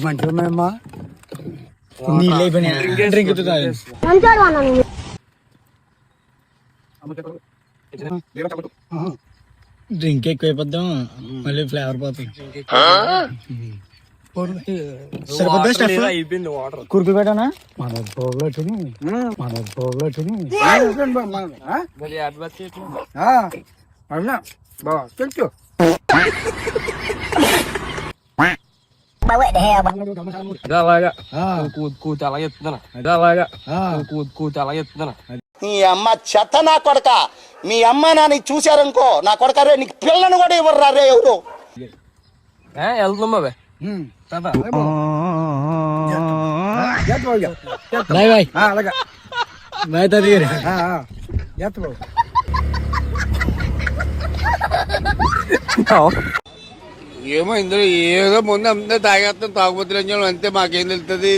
మంచిగా ఉన్నాయమ్మా. నీళ్ళు అయిపోయినాయి. డ్రింక్ డ్రింక్ ఎక్కువ అయిపోద్దాం, మళ్ళీ ఫ్లేవర్ పోతుంది. అయిపోయింది వాటర్. కురుకు పెట్టానా మన పోగులు వచ్చినాయి, మన పోగులు వచ్చినాయి. బాగా తెలుసు. అలాగా కూత అలాగే ఎత్తున్నా, అలాగా కూత అలాగే ఎత్తున్నా. నీ అమ్మ చెత్త నా కొడక, మీ అమ్మ నాని చూశారనుకో నా కొడక రే, నీకు పిల్లను కూడా ఇవ్వరు రే ఎవరు. వెళ్తున్నాం బాబే. Bye bye. అలాగా బాయ్ తాతయ్య. ఏమో ఇందులో ఏదో ముందు అంతా తాగేస్తాం, తాగుబోతులు అంతే, మాకేం తెలుస్తుంది.